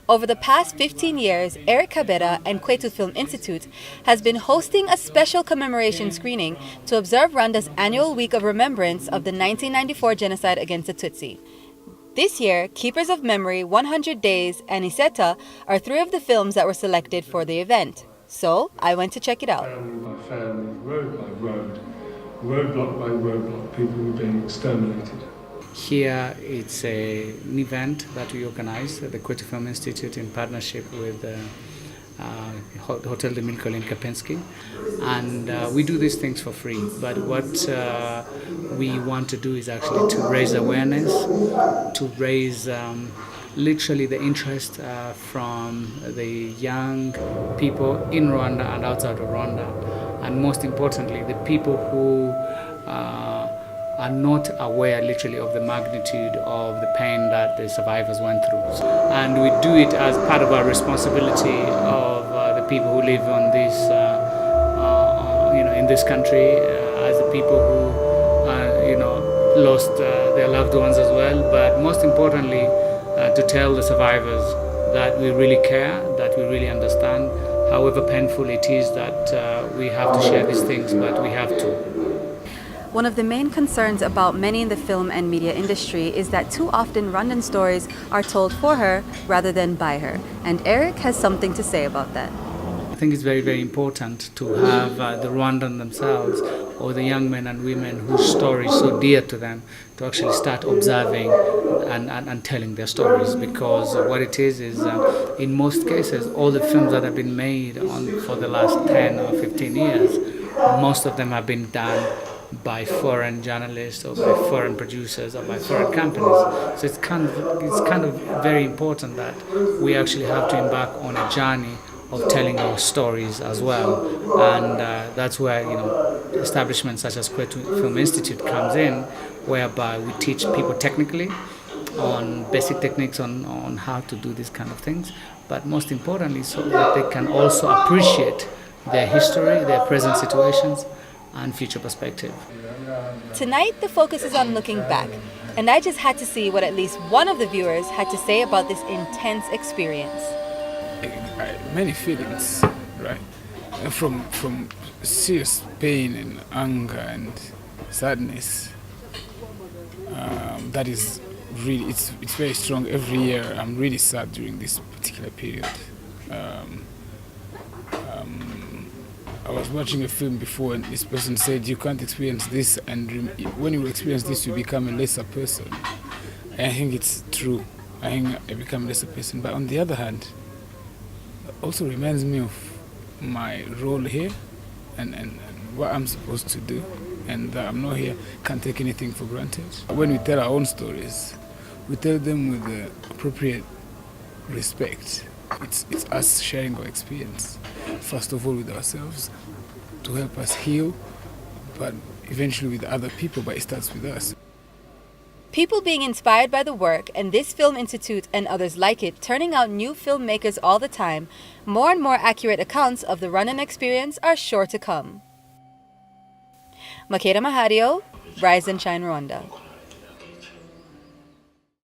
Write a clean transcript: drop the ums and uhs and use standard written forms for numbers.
Over the past 15 years, Eric Kabera and Kwetu Film Institute has been hosting a special commemoration screening to observe Rwanda's annual week of remembrance of the 1994 genocide against the Tutsi. This year, Keepers of Memory, 100 Days, and Iseta are three of the films that were selected for the event. So, I went to check it out. Family by family, road by road, roadblock by roadblock, people were being exterminated. Here it's an event that we organize at the Kwetu Film Institute in partnership with Hotel de Milko in Kapensky, and we do these things for free. But what we want to do is actually to raise awareness, to raise literally the interest from the young people in Rwanda and outside of Rwanda, and most importantly, the people who are not aware literally of the magnitude of the pain that the survivors went through. And we do it as part of our responsibility of the people who live on this, in this country, as the people who, lost their loved ones as well. But most importantly, to tell the survivors that we really care, that we really understand, however painful it is that we have to share these things, but we have to. One of the main concerns about many in the film and media industry is that too often Rwandan stories are told for her rather than by her. And Eric has something to say about that. I think it's very, very important to have the Rwandan themselves, or the young men and women whose story is so dear to them, to actually start observing and telling their stories. Because what it is in most cases, all the films that have been made for the last 10 or 15 years, most of them have been done by foreign journalists or by foreign producers or by foreign companies. So it's kind of very important that we actually have to embark on a journey of telling our stories as well, and that's where establishments such as Kwetu Film Institute comes in, whereby we teach people technically on basic techniques on how to do these kind of things, but most importantly so that they can also appreciate their history, their present situations, and future perspective. Tonight, the focus is on looking back, and I just had to see what at least one of the viewers had to say about this intense experience. Many feelings, right? From serious pain and anger and sadness. That is really, it's very strong. Every year I'm really sad during this particular period. I was watching a film before and this person said you can't experience this, and when you experience this you become a lesser person. And I think it's true. I think I become a lesser person. But on the other hand, it also reminds me of my role here and what I'm supposed to do, and that I'm not here, can't take anything for granted. When we tell our own stories, we tell them with the appropriate respect. It's us sharing our experience, first of all with ourselves, to help us heal, but eventually with other people, but it starts with us. People being inspired by the work, and this Film Institute and others like it turning out new filmmakers all the time, more and more accurate accounts of the Rwandan experience are sure to come. Makeda Mahadio, Rise and Shine Rwanda.